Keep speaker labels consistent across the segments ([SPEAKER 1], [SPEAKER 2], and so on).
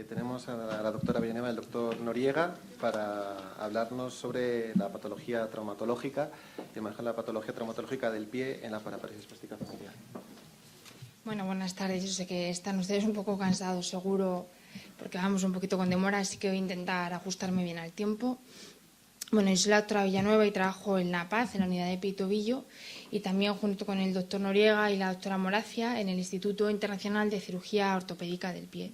[SPEAKER 1] Tenemos a la doctora Villanueva y al doctor Noriega para hablarnos sobre la patología traumatológica y manejar la patología traumatológica del pie en la paraparesis plástica familiar.
[SPEAKER 2] Bueno, buenas tardes. Yo sé que están ustedes un poco cansados, seguro, porque vamos un poquito con demora, así que voy a intentar ajustarme bien al tiempo. Bueno, yo soy la doctora Villanueva y trabajo en La Paz, en la unidad de pie y tobillo, y también junto con el doctor Noriega y la doctora Moracia en el Instituto Internacional de Cirugía Ortopédica del Pie.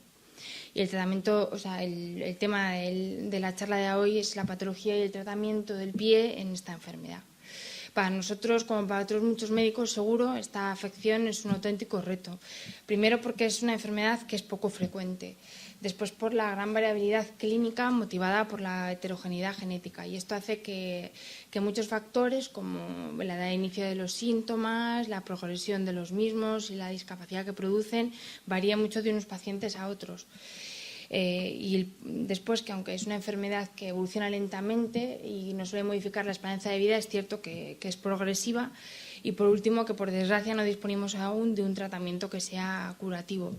[SPEAKER 2] Y el tratamiento, o sea, el tema de la charla de hoy es la patología y el tratamiento del pie en esta enfermedad. Para nosotros, como para otros muchos médicos, seguro, esta afección es un auténtico reto. Primero porque es una enfermedad que es poco frecuente. Después por la gran variabilidad clínica motivada por la heterogeneidad genética. Y esto hace que muchos factores, como la edad de inicio de los síntomas, la progresión de los mismos y la discapacidad que producen, varíen mucho de unos pacientes a otros. Después, que aunque es una enfermedad que evoluciona lentamente y no suele modificar la esperanza de vida, es cierto que es progresiva. Y por último, que por desgracia no disponemos aún de un tratamiento que sea curativo.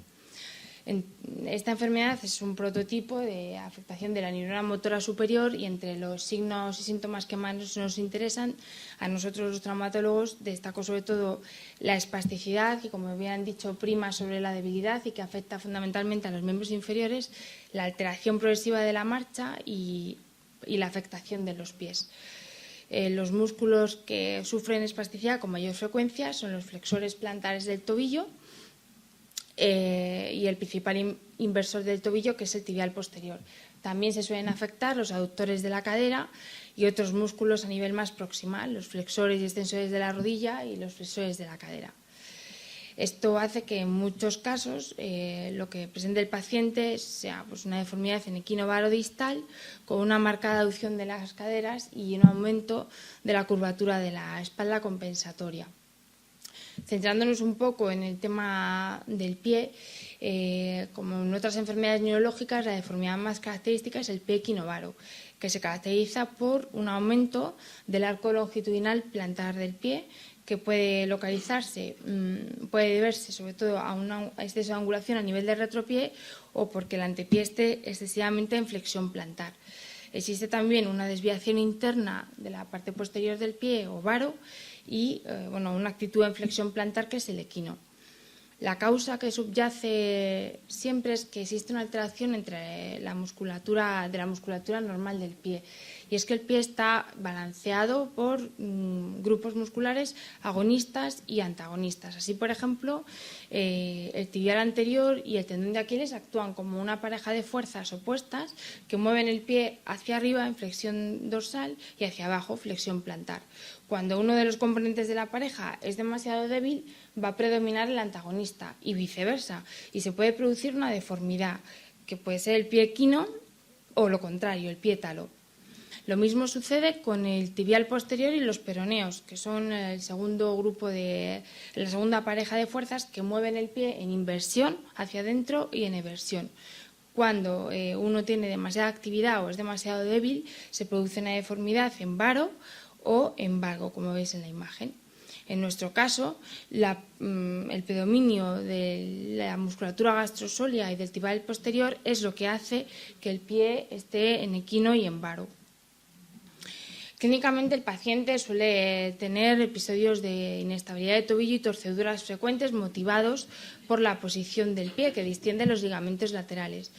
[SPEAKER 2] Esta enfermedad es un prototipo de afectación de la neurona motora superior y entre los signos y síntomas que más nos interesan a nosotros los traumatólogos destaco sobre todo la espasticidad, que como bien han dicho prima sobre la debilidad y que afecta fundamentalmente a los miembros inferiores, la alteración progresiva de la marcha y la afectación de los pies. Los músculos que sufren espasticidad con mayor frecuencia son los flexores plantares del tobillo, y el principal inversor del tobillo, que es el tibial posterior. También se suelen afectar los aductores de la cadera y otros músculos a nivel más proximal, los flexores y extensores de la rodilla y los flexores de la cadera. Esto hace que en muchos casos lo que presente el paciente sea una deformidad en equinovaro distal con una marcada aducción de las caderas y un aumento de la curvatura de la espalda compensatoria. Centrándonos un poco en el tema del pie, como en otras enfermedades neurológicas, la deformidad más característica es el pie equinovaro, que se caracteriza por un aumento del arco longitudinal plantar del pie, que puede localizarse, puede deberse sobre todo a un exceso de angulación a nivel del retropié o porque el antepié esté excesivamente en flexión plantar. Existe también una desviación interna de la parte posterior del pie o varo y una actitud en flexión plantar que es el equino. La causa que subyace siempre es que existe una alteración entre la musculatura normal del pie, y es que el pie está balanceado por grupos musculares agonistas y antagonistas. Así, por ejemplo, el tibial anterior y el tendón de Aquiles actúan como una pareja de fuerzas opuestas que mueven el pie hacia arriba en flexión dorsal y hacia abajo flexión plantar. Cuando uno de los componentes de la pareja es demasiado débil, va a predominar el antagonista y viceversa, y se puede producir una deformidad, que puede ser el pie equino o lo contrario, el pie talo. Lo mismo sucede con el tibial posterior y los peroneos, que son la segunda pareja de fuerzas que mueven el pie en inversión hacia adentro y en eversión. Cuando uno tiene demasiada actividad o es demasiado débil, se produce una deformidad en varo o en valgo, como veis en la imagen. En nuestro caso, el predominio de la musculatura gastrosólica y del tibial posterior es lo que hace que el pie esté en equino y en varo. Clínicamente, el paciente suele tener episodios de inestabilidad de tobillo y torceduras frecuentes motivados por la posición del pie, que distiende los ligamentos laterales.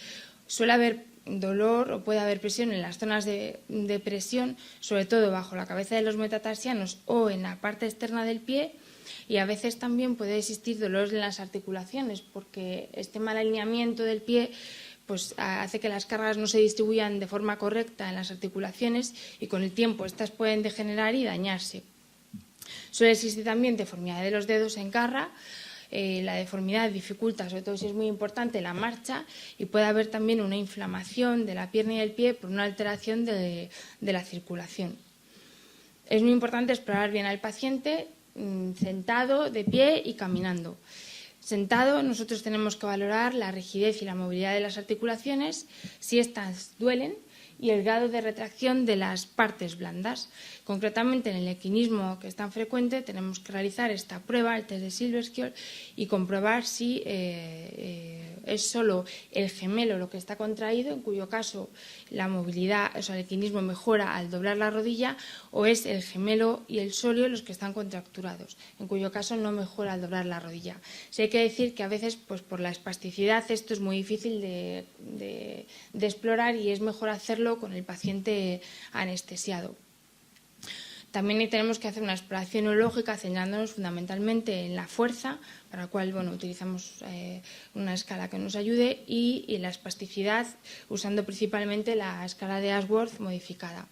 [SPEAKER 2] Suele haber dolor o puede haber presión en las zonas de presión, sobre todo bajo la cabeza de los metatarsianos o en la parte externa del pie, y a veces también puede existir dolor en las articulaciones, porque este mal alineamiento del pie hace que las cargas no se distribuyan de forma correcta en las articulaciones y con el tiempo estas pueden degenerar y dañarse. Suele existir también deformidad de los dedos en garra. La deformidad dificulta, sobre todo si es muy importante, la marcha, y puede haber también una inflamación de la pierna y del pie por una alteración de la circulación. Es muy importante explorar bien al paciente sentado, de pie y caminando. Sentado, nosotros tenemos que valorar la rigidez y la movilidad de las articulaciones, si éstas duelen, y el grado de retracción de las partes blandas. Concretamente, en el equinismo, que es tan frecuente, tenemos que realizar esta prueba, el test de Silverskill, y comprobar si es solo el gemelo lo que está contraído, en cuyo caso la movilidad, o sea, el equinismo mejora al doblar la rodilla, o es el gemelo y el sóleo los que están contracturados, en cuyo caso no mejora al doblar la rodilla. Sí hay que decir que a veces, pues por la espasticidad, esto es muy difícil de explorar y es mejor hacerlo con el paciente anestesiado. También tenemos que hacer una exploración neurológica centrándonos fundamentalmente en la fuerza, para la cual utilizamos una escala que nos ayude, y la espasticidad, usando principalmente la escala de Ashworth modificada.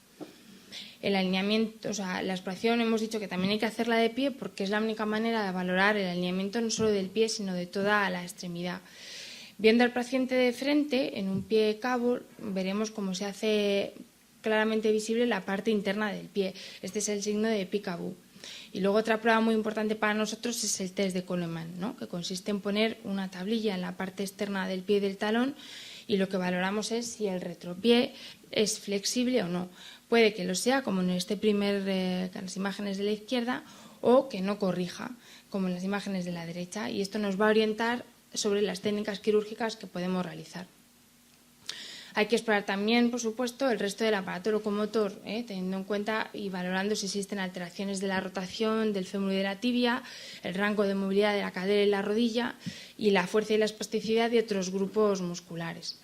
[SPEAKER 2] El alineamiento, o sea, la exploración hemos dicho que también hay que hacerla de pie porque es la única manera de valorar el alineamiento no solo del pie, sino de toda la extremidad. Viendo al paciente de frente, en un pie cabo, veremos cómo se hace claramente visible la parte interna del pie. Este es el signo de Peekaboo. Y luego otra prueba muy importante para nosotros es el test de Coleman, ¿no? Que consiste en poner una tablilla en la parte externa del pie del talón y lo que valoramos es si el retropié es flexible o no. Puede que lo sea, como en en las imágenes de la izquierda, o que no corrija, como en las imágenes de la derecha. Y esto nos va a orientar sobre las técnicas quirúrgicas que podemos realizar. Hay que explorar también, por supuesto, el resto del aparato locomotor, teniendo en cuenta y valorando si existen alteraciones de la rotación del fémur y de la tibia, el rango de movilidad de la cadera y la rodilla y la fuerza y la espasticidad de otros grupos musculares.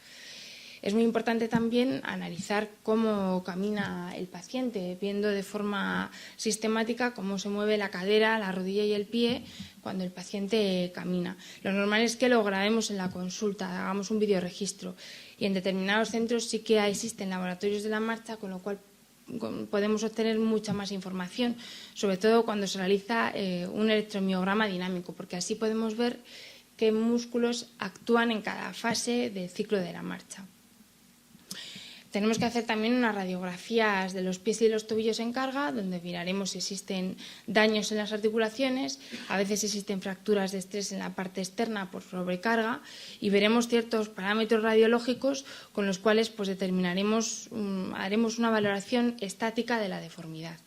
[SPEAKER 2] Es muy importante también analizar cómo camina el paciente, viendo de forma sistemática cómo se mueve la cadera, la rodilla y el pie cuando el paciente camina. Lo normal es que lo grabemos en la consulta, hagamos un videoregistro, y en determinados centros sí que existen laboratorios de la marcha, con lo cual podemos obtener mucha más información, sobre todo cuando se realiza un electromiograma dinámico, porque así podemos ver qué músculos actúan en cada fase del ciclo de la marcha. Tenemos que hacer también unas radiografías de los pies y de los tobillos en carga, donde miraremos si existen daños en las articulaciones, a veces existen fracturas de estrés en la parte externa por sobrecarga, y veremos ciertos parámetros radiológicos con los cuales haremos una valoración estática de la deformidad.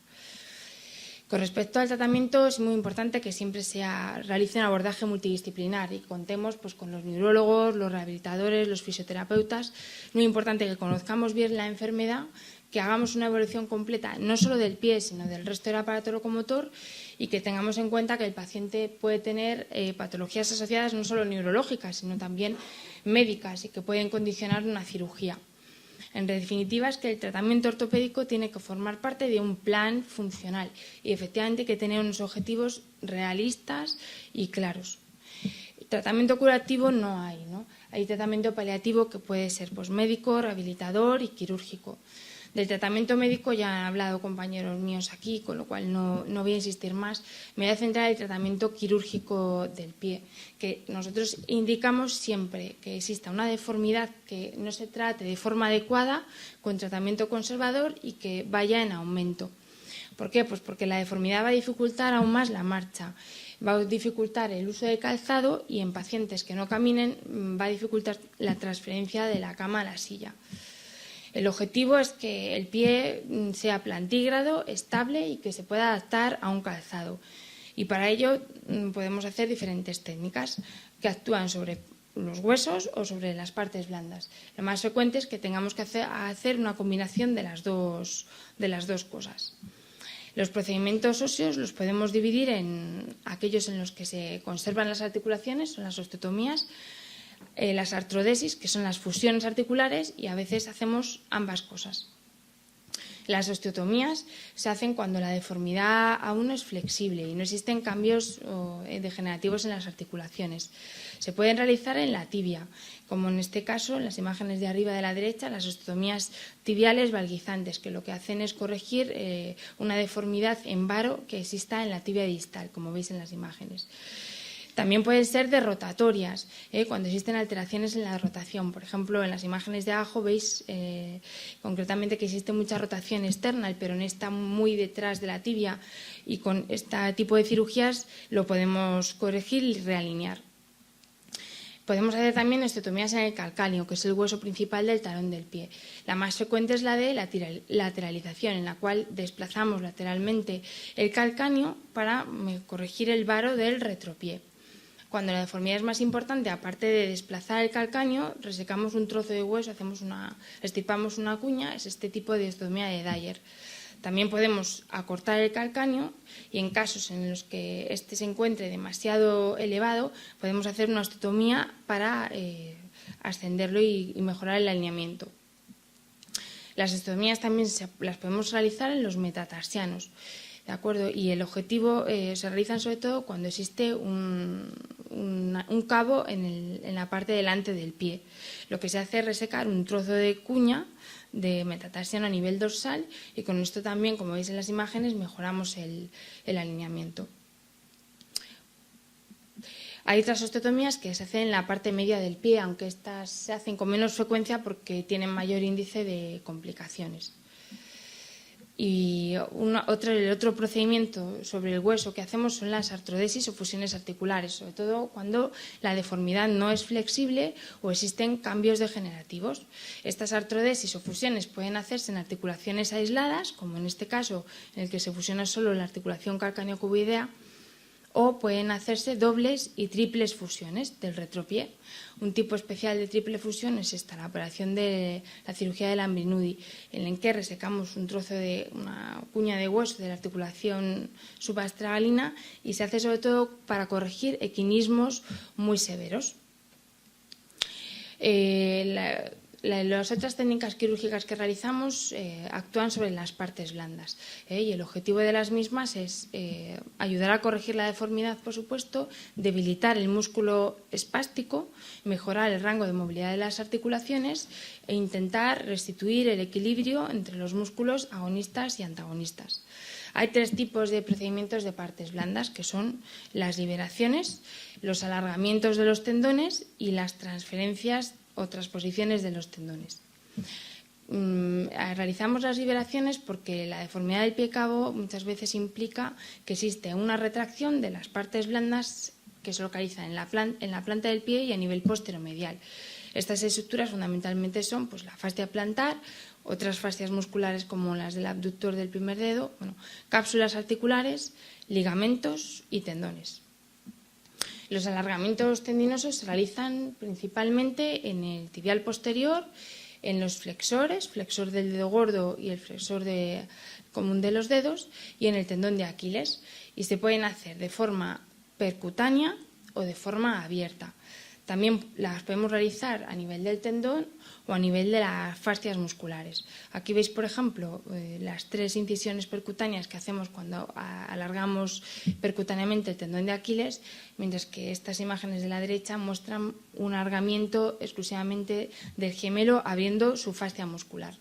[SPEAKER 2] Con respecto al tratamiento, es muy importante que siempre se realice un abordaje multidisciplinar y contemos con los neurólogos, los rehabilitadores, los fisioterapeutas. Es muy importante que conozcamos bien la enfermedad, que hagamos una evaluación completa no solo del pie, sino del resto del aparato locomotor, y que tengamos en cuenta que el paciente puede tener patologías asociadas no solo neurológicas, sino también médicas y que pueden condicionar una cirugía. En definitiva, es que el tratamiento ortopédico tiene que formar parte de un plan funcional y efectivamente hay que tener unos objetivos realistas y claros. Tratamiento curativo no hay, ¿no? Hay tratamiento paliativo que puede ser médico, rehabilitador y quirúrgico. Del tratamiento médico ya han hablado compañeros míos aquí, con lo cual no voy a insistir más. Me voy a centrar en el tratamiento quirúrgico del pie, que nosotros indicamos siempre que exista una deformidad que no se trate de forma adecuada, con tratamiento conservador y que vaya en aumento. ¿Por qué? Pues porque la deformidad va a dificultar aún más la marcha, va a dificultar el uso de calzado y en pacientes que no caminen va a dificultar la transferencia de la cama a la silla. El objetivo es que el pie sea plantígrado, estable y que se pueda adaptar a un calzado. Y para ello podemos hacer diferentes técnicas que actúan sobre los huesos o sobre las partes blandas. Lo más frecuente es que tengamos que hacer una combinación de las dos cosas. Los procedimientos óseos los podemos dividir en aquellos en los que se conservan las articulaciones, son las osteotomías, las artrodesis, que son las fusiones articulares, y a veces hacemos ambas cosas. Las osteotomías se hacen cuando la deformidad aún no es flexible y no existen cambios degenerativos en las articulaciones. Se pueden realizar en la tibia, como en este caso, en las imágenes de arriba de la derecha, las osteotomías tibiales valguizantes, que lo que hacen es corregir una deformidad en varo que exista en la tibia distal, como veis en las imágenes. También pueden ser de rotatorias, cuando existen alteraciones en la rotación. Por ejemplo, en las imágenes de abajo veis concretamente que existe mucha rotación externa, el peroné está muy detrás de la tibia y con este tipo de cirugías lo podemos corregir y realinear. Podemos hacer también osteotomías en el calcáneo, que es el hueso principal del talón del pie. La más frecuente es la de lateralización, en la cual desplazamos lateralmente el calcáneo para corregir el varo del retropié. Cuando la deformidad es más importante, aparte de desplazar el calcáneo, resecamos un trozo de hueso, estirpamos una cuña, es este tipo de osteotomía de Dyer. También podemos acortar el calcáneo y en casos en los que éste se encuentre demasiado elevado, podemos hacer una osteotomía para ascenderlo y mejorar el alineamiento. Las osteotomías también las podemos realizar en los metatarsianos, ¿de acuerdo? Y el objetivo se realizan sobre todo cuando existe un cabo en la parte delante del pie. Lo que se hace es resecar un trozo de cuña de metatarsiano a nivel dorsal y con esto también, como veis en las imágenes, mejoramos el alineamiento. Hay otras osteotomías que se hacen en la parte media del pie, aunque estas se hacen con menos frecuencia porque tienen mayor índice de complicaciones. Y el otro procedimiento sobre el hueso que hacemos son las artrodesis o fusiones articulares, sobre todo cuando la deformidad no es flexible o existen cambios degenerativos. Estas artrodesis o fusiones pueden hacerse en articulaciones aisladas, como en este caso en el que se fusiona solo la articulación calcáneo-cuboidea, o pueden hacerse dobles y triples fusiones del retropié. Un tipo especial de triple fusión es esta, la operación de la cirugía de Lambrinudi, en la que resecamos un trozo de una cuña de hueso de la articulación subastragalina y se hace sobre todo para corregir equinismos muy severos. Las otras técnicas quirúrgicas que realizamos actúan sobre las partes blandas y el objetivo de las mismas es ayudar a corregir la deformidad, por supuesto, debilitar el músculo espástico, mejorar el rango de movilidad de las articulaciones e intentar restituir el equilibrio entre los músculos agonistas y antagonistas. Hay tres tipos de procedimientos de partes blandas, que son las liberaciones, los alargamientos de los tendones y las transferencias o transposiciones de los tendones. Realizamos las liberaciones porque la deformidad del pie cabo muchas veces implica que existe una retracción de las partes blandas que se localizan en la planta del pie y a nivel posteromedial. Estas estructuras fundamentalmente son pues, la fascia plantar, otras fascias musculares como las del abductor del primer dedo, cápsulas articulares, ligamentos y tendones. Los alargamientos tendinosos se realizan principalmente en el tibial posterior, en los flexores, flexor del dedo gordo y el flexor común de los dedos, y en el tendón de Aquiles. Y se pueden hacer de forma percutánea o de forma abierta. También las podemos realizar a nivel del tendón o a nivel de las fascias musculares. Aquí veis, por ejemplo, las 3 incisiones percutáneas que hacemos cuando alargamos percutáneamente el tendón de Aquiles, mientras que estas imágenes de la derecha muestran un alargamiento exclusivamente del gemelo abriendo su fascia muscular.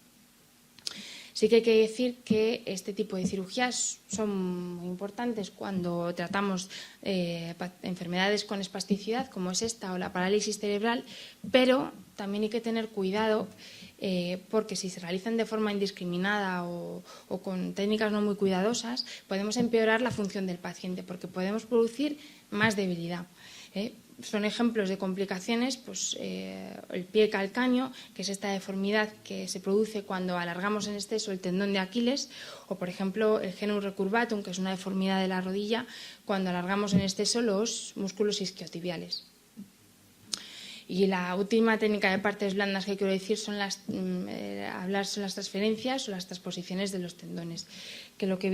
[SPEAKER 2] Sí que hay que decir que este tipo de cirugías son muy importantes cuando tratamos enfermedades con espasticidad, como es esta o la parálisis cerebral, pero también hay que tener cuidado porque si se realizan de forma indiscriminada o con técnicas no muy cuidadosas, podemos empeorar la función del paciente porque podemos producir más debilidad. Son ejemplos de complicaciones, pues el pie calcáneo, que es esta deformidad que se produce cuando alargamos en exceso el tendón de Aquiles, o por ejemplo el genus recurvatum, que es una deformidad de la rodilla, cuando alargamos en exceso los músculos isquiotibiales. Y la última técnica de partes blandas que quiero decir son las transferencias o las transposiciones de los tendones, que lo que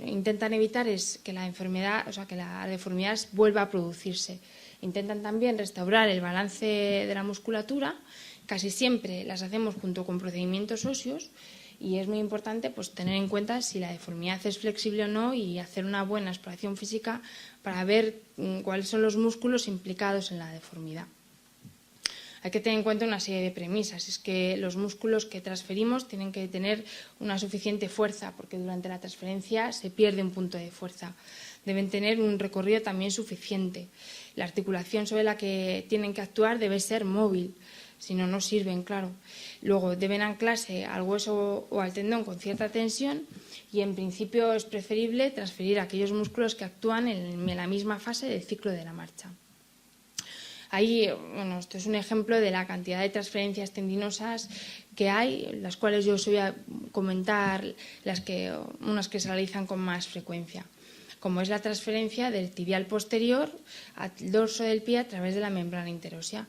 [SPEAKER 2] intentan evitar es que la enfermedad, o sea, que la deformidad vuelva a producirse. Intentan también restaurar el balance de la musculatura. Casi siempre las hacemos junto con procedimientos óseos y es muy importante pues, tener en cuenta si la deformidad es flexible o no y hacer una buena exploración física para ver cuáles son los músculos implicados en la deformidad. Hay que tener en cuenta una serie de premisas. Es que los músculos que transferimos tienen que tener una suficiente fuerza porque durante la transferencia se pierde un punto de fuerza. Deben tener un recorrido también suficiente. La articulación sobre la que tienen que actuar debe ser móvil, si no, no sirven, claro. Luego deben anclarse al hueso o al tendón con cierta tensión y en principio es preferible transferir aquellos músculos que actúan en la misma fase del ciclo de la marcha. Ahí, esto es un ejemplo de la cantidad de transferencias tendinosas que hay, las cuales yo os voy a comentar unas que se realizan con más frecuencia, como es la transferencia del tibial posterior al dorso del pie a través de la membrana interósea.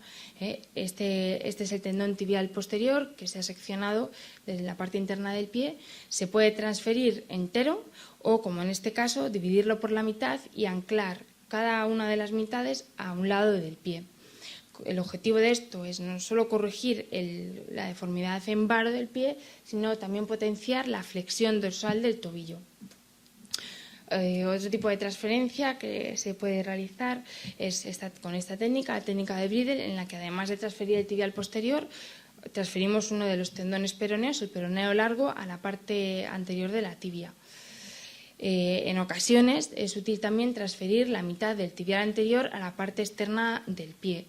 [SPEAKER 2] Este es el tendón tibial posterior que se ha seccionado desde la parte interna del pie. Se puede transferir entero o, como en este caso, dividirlo por la mitad y anclar cada una de las mitades a un lado del pie. El objetivo de esto es no solo corregir la deformidad en varo del pie, sino también potenciar la flexión dorsal del tobillo. Otro tipo de transferencia que se puede realizar es con esta técnica, la técnica de Bridle, en la que además de transferir el tibial posterior, transferimos uno de los tendones peroneos, el peroneo largo, a la parte anterior de la tibia. En ocasiones es útil también transferir la mitad del tibial anterior a la parte externa del pie.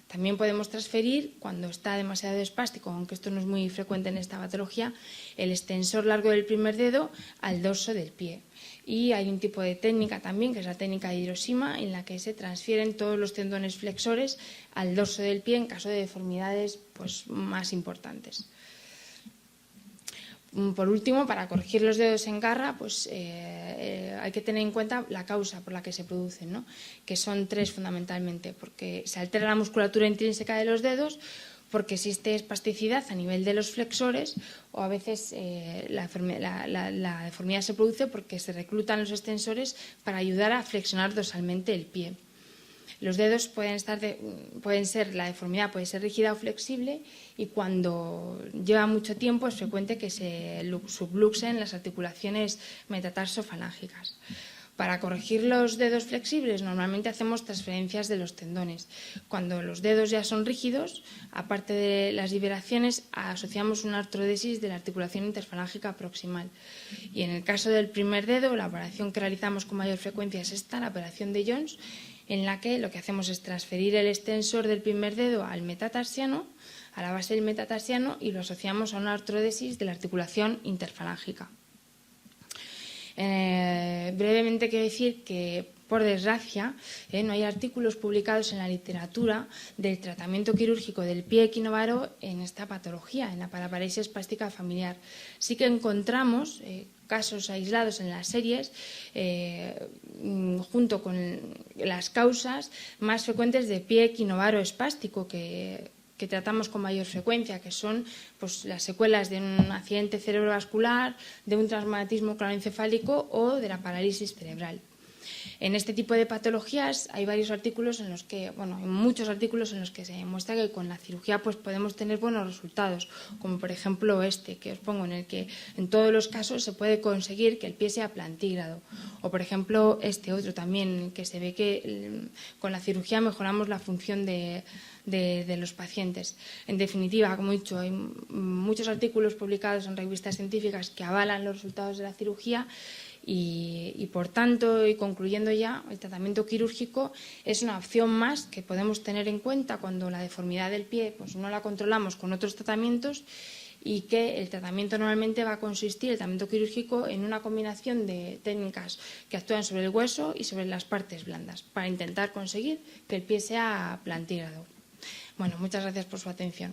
[SPEAKER 2] También podemos transferir, cuando está demasiado espástico, aunque esto no es muy frecuente en esta patología, el extensor largo del primer dedo al dorso del pie. Y hay un tipo de técnica también, que es la técnica de Hiroshima, en la que se transfieren todos los tendones flexores al dorso del pie en caso de deformidades más importantes. Por último, para corregir los dedos en garra, hay que tener en cuenta la causa por la que se producen, ¿no? Que son tres fundamentalmente, porque se altera la musculatura intrínseca de los dedos, porque existe espasticidad a nivel de los flexores, o a veces la deformidad se produce porque se reclutan los extensores para ayudar a flexionar dorsalmente el pie. Los dedos la deformidad puede ser rígida o flexible, y cuando lleva mucho tiempo es frecuente que se subluxen las articulaciones metatarsofalángicas. Para corregir los dedos flexibles normalmente hacemos transferencias de los tendones. Cuando los dedos ya son rígidos, aparte de las liberaciones, asociamos una artrodesis de la articulación interfalángica proximal. Y en el caso del primer dedo, la operación que realizamos con mayor frecuencia es esta, la operación de Jones, en la que lo que hacemos es transferir el extensor del primer dedo al metatarsiano, a la base del metatarsiano, y lo asociamos a una artrodesis de la articulación interfalángica. Brevemente quiero decir que, por desgracia, no hay artículos publicados en la literatura del tratamiento quirúrgico del pie equinovaro en esta patología, en la paraparesia espástica familiar. Sí que encontramos casos aislados en las series, junto con las causas más frecuentes de pie equinovaro espástico que tratamos con mayor frecuencia, que son las secuelas de un accidente cerebrovascular, de un traumatismo craneoencefálico o de la parálisis cerebral. En este tipo de patologías hay varios artículos en los que, hay muchos artículos en los que se demuestra que con la cirugía podemos tener buenos resultados, como por ejemplo este que os pongo, en el que en todos los casos se puede conseguir que el pie sea plantígrado, o por ejemplo este otro también, que se ve que con la cirugía mejoramos la función de los pacientes. En definitiva, como he dicho, hay muchos artículos publicados en revistas científicas que avalan los resultados de la cirugía. Y por tanto, y concluyendo ya, el tratamiento quirúrgico es una opción más que podemos tener en cuenta cuando la deformidad del pie no la controlamos con otros tratamientos, y que el tratamiento normalmente va a consistir, el tratamiento quirúrgico, en una combinación de técnicas que actúan sobre el hueso y sobre las partes blandas para intentar conseguir que el pie sea plantígrado. Muchas gracias por su atención.